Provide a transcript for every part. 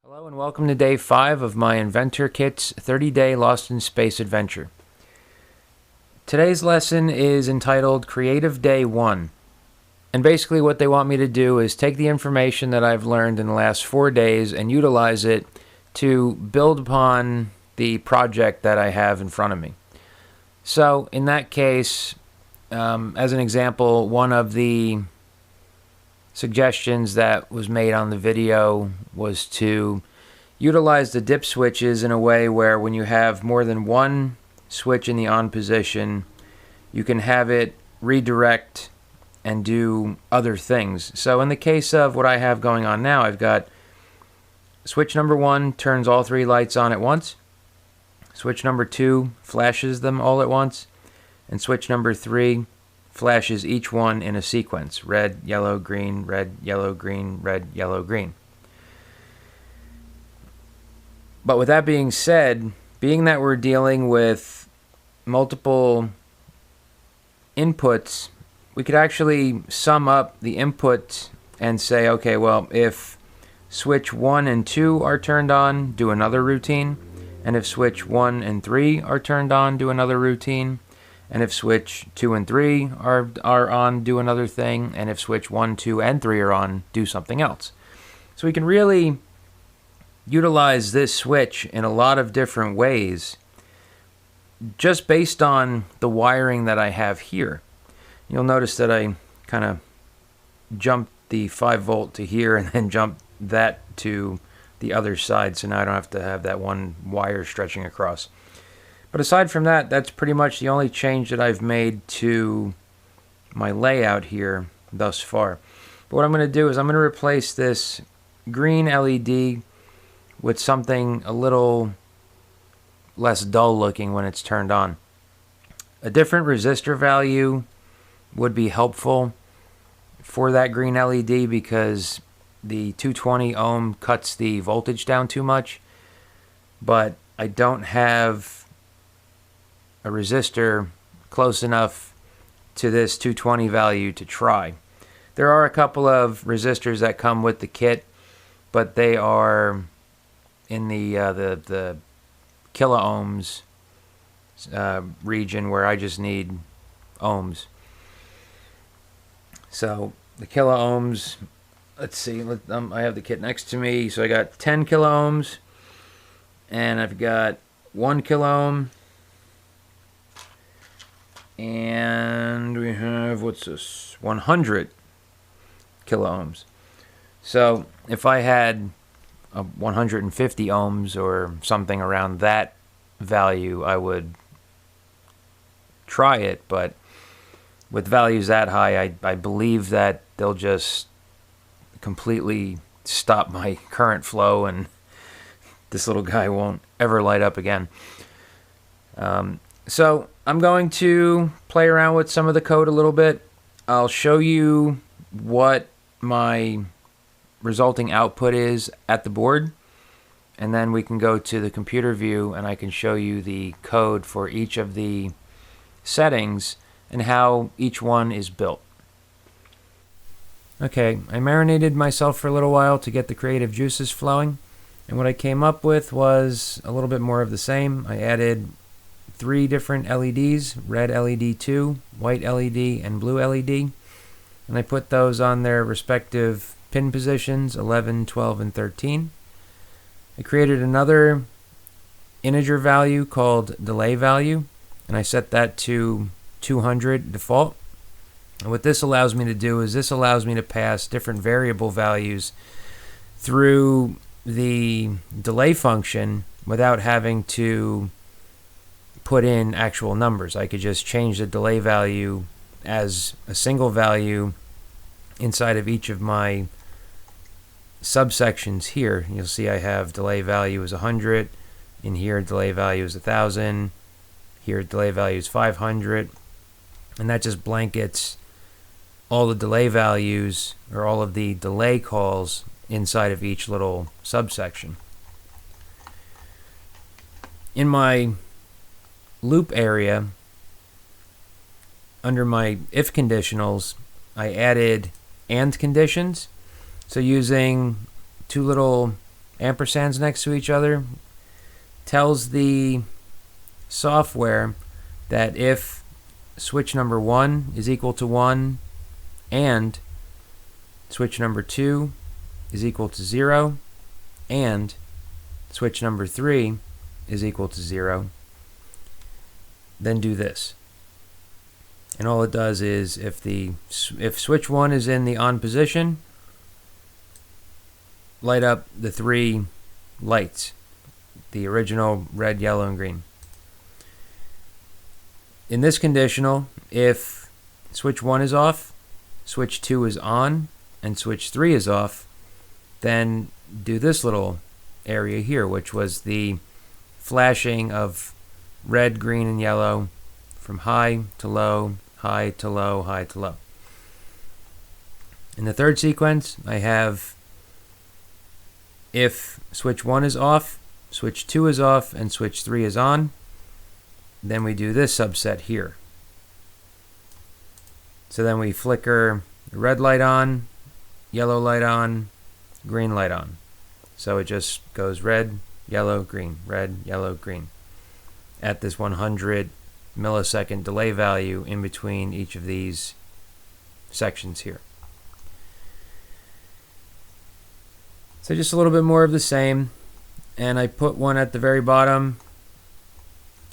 Hello and welcome to day 5 of my Inventor Kit's 30-day Lost in Space adventure. Today's lesson is entitled Creative Day 1. And basically what they want me to do is take the information that I've learned in the last 4 days and utilize it to build upon the project that I have in front of me. So in that case, as an example, one of the suggestions that was made on the video was to utilize the dip switches in a way where when you have more than one switch in the on position, you can have it redirect and do other things. So in the case of what I have going on now, I've got switch number 1 turns all 3 lights on at once, switch number 2 flashes them all at once, and switch number 3 flashes each one in a sequence: red, yellow, green, red, yellow, green, red, yellow, green. But with that being said, being that we're dealing with multiple inputs, we could actually sum up the input and say, okay, well, if switch 1 and 2 are turned on, do another routine, and if switch 1 and 3 are turned on, do another routine, and if switch 2 and 3 are on, do another thing, and if switch 1, 2, and 3 are on, do something else. So we can really utilize this switch in a lot of different ways just based on the wiring that I have here. You'll notice that I kind of jumped the 5 volt to here and then jumped that to the other side, so now I don't have to have that one wire stretching across. But aside from that, that's pretty much the only change that I've made to my layout here thus far. But what I'm going to do is I'm going to replace this green LED with something a little less dull looking when it's turned on. A different resistor value would be helpful for that green LED because the 220 ohm cuts the voltage down too much, but I don't have a resistor close enough to this 220 value to try. There are a couple of resistors that come with the kit, but they are in the kilo ohms region where I just need ohms. So the kilo ohms, let's see, I have the kit next to me, so I got 10 kilo ohms, and I've got 1 kilo ohm, and we have, what's this, 100 kilo ohms. So if I had 150 ohms or something around that value, I would try it, but with values that high, I believe that they'll just completely stop my current flow and this little guy won't ever light up again. So I'm going to play around with some of the code a little bit. I'll show you what my resulting output is at the board, and then we can go to the computer view and I can show you the code for each of the settings and how each one is built. Okay, I marinated myself for a little while to get the creative juices flowing, and what I came up with was a little bit more of the same. I added 3 different LEDs, red LED 2, white LED, and blue LED, and I put those on their respective pin positions, 11, 12, and 13. I created another integer value called delay value, and I set that to 200 default. And what this allows me to do is this allows me to pass different variable values through the delay function without having to put in actual numbers. I could just change the delay value as a single value inside of each of my subsections here. You'll see I have delay value is 100, in here delay value is 1000, here delay value is 500, and that just blankets all the delay values or all of the delay calls inside of each little subsection. In my loop area, under my if conditionals, I added and conditions. So using 2 little ampersands next to each other tells the software that if switch number 1 is equal to 1 and switch number 2 is equal to 0 and switch number 3 is equal to 0, then do this. And all it does is if switch 1 is in the on position, light up the 3 lights, the original red, yellow, and green. In this conditional, if switch 1 is off, switch 2 is on, and switch 3 is off, then do this little area here, which was the flashing of red, green, and yellow from high to low, high to low, high to low. In the third sequence, I have if switch 1 is off, switch 2 is off, and switch 3 is on, then we do this subset here. So then we flicker the red light on, yellow light on, green light on. So it just goes red, yellow, green, red, yellow, green at this 100 millisecond delay value in between each of these sections here. So just a little bit more of the same, and I put one at the very bottom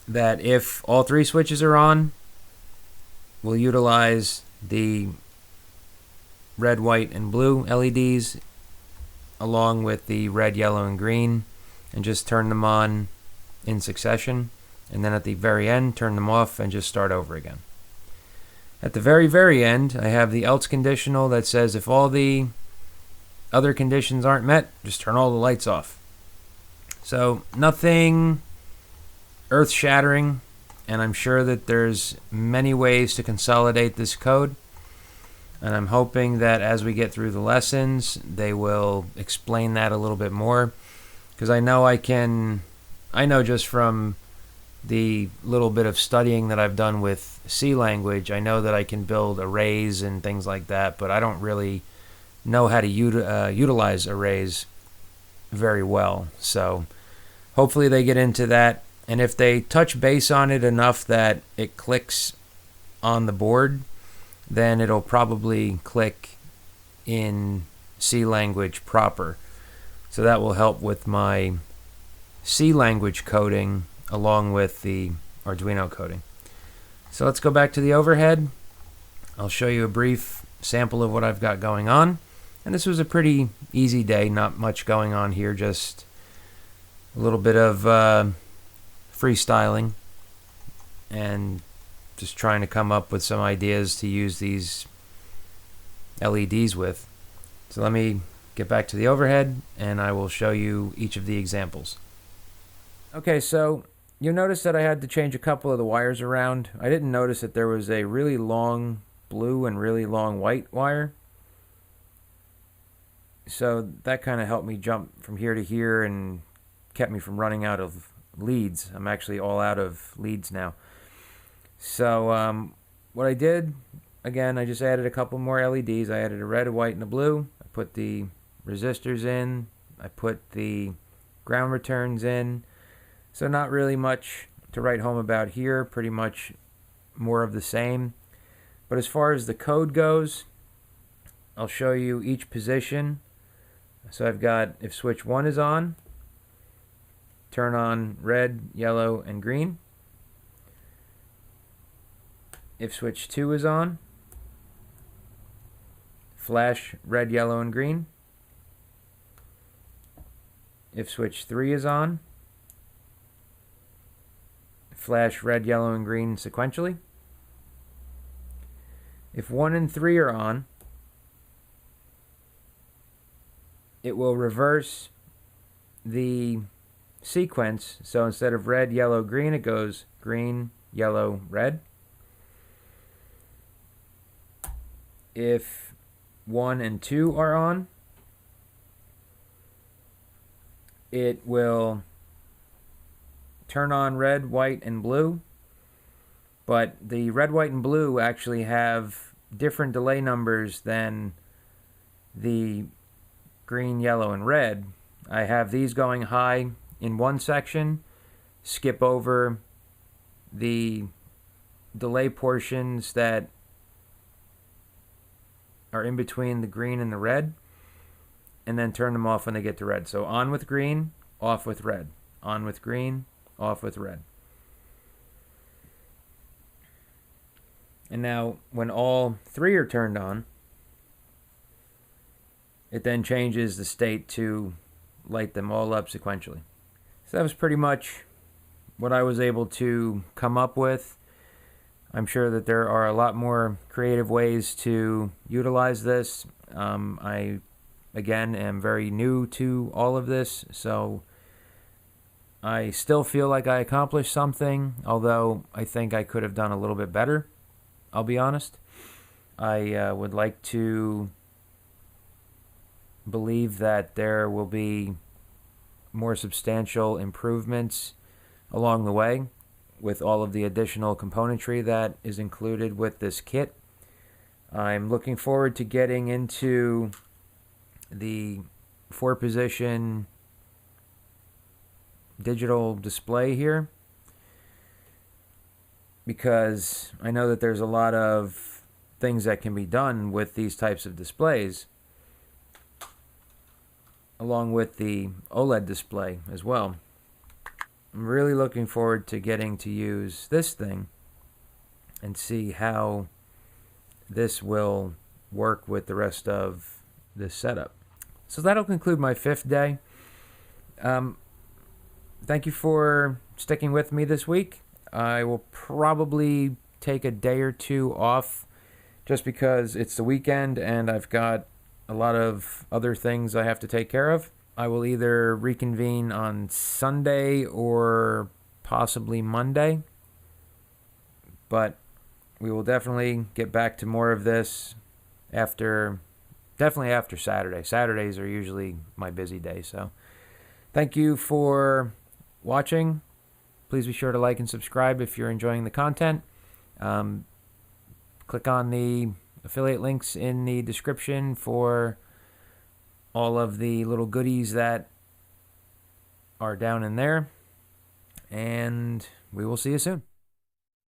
that if all 3 switches are on, we'll utilize the red, white, and blue LEDs along with the red, yellow, and green, and just turn them on in succession, and then at the very end turn them off and just start over again. At the very end, I have the else conditional that says if all the other conditions aren't met, just turn all the lights off. So nothing earth-shattering, and I'm sure that there's many ways to consolidate this code, and I'm hoping that as we get through the lessons they will explain that a little bit more, because I know just from the little bit of studying that I've done with C language, I know that I can build arrays and things like that, but I don't really know how to utilize arrays very well. So hopefully they get into that, and if they touch base on it enough that it clicks on the board, then it'll probably click in C language proper. So that will help with my C language coding along with the Arduino coding. So let's go back to the overhead. I'll show you a brief sample of what I've got going on. And this was a pretty easy day, not much going on here, just a little bit of freestyling and just trying to come up with some ideas to use these LEDs with. So let me get back to the overhead and I will show you each of the examples. Okay, so you'll notice that I had to change a couple of the wires around. I didn't notice that there was a really long blue and really long white wire. So that kind of helped me jump from here to here and kept me from running out of leads. I'm actually all out of leads now. So what I did, again, I just added a couple more LEDs. I added a red, a white, and a blue. I put the resistors in. I put the ground returns in. So not really much to write home about here. Pretty much more of the same. But as far as the code goes, I'll show you each position. So I've got, if switch 1 is on, turn on red, yellow, and green. If switch 2 is on, flash red, yellow, and green. If switch 3 is on, flash red, yellow, and green sequentially. If 1 and 3 are on, it will reverse the sequence. So instead of red, yellow, green, it goes green, yellow, red. If 1 and 2 are on, it will turn on red, white, and blue. But the red, white, and blue actually have different delay numbers than the green, yellow, and red. I have these going high in one section, skip over the delay portions that are in between the green and the red, and then turn them off when they get to red. So on with green, off with red. On with green, off with red. And now when all three are turned on, it then changes the state to light them all up sequentially. So that was pretty much what I was able to come up with. I'm sure that there are a lot more creative ways to utilize this. I, again, am very new to all of this, so I still feel like I accomplished something, although I think I could have done a little bit better, I'll be honest. I would like to believe that there will be more substantial improvements along the way with all of the additional componentry that is included with this kit. I'm looking forward to getting into the 4-position digital display here, because I know that there's a lot of things that can be done with these types of displays, along with the OLED display as well. I'm really looking forward to getting to use this thing and see how this will work with the rest of this setup. So that'll conclude my 5th day. Thank you for sticking with me this week. I will probably take a day or two off just because it's the weekend and I've got a lot of other things I have to take care of. I will either reconvene on Sunday or possibly Monday, but we will definitely get back to more of this definitely after Saturday. Saturdays are usually my busy day, so thank you for watching. Please be sure to like and subscribe if you're enjoying the content. Click on the affiliate links in the description for all of the little goodies that are down in there. And we will see you soon.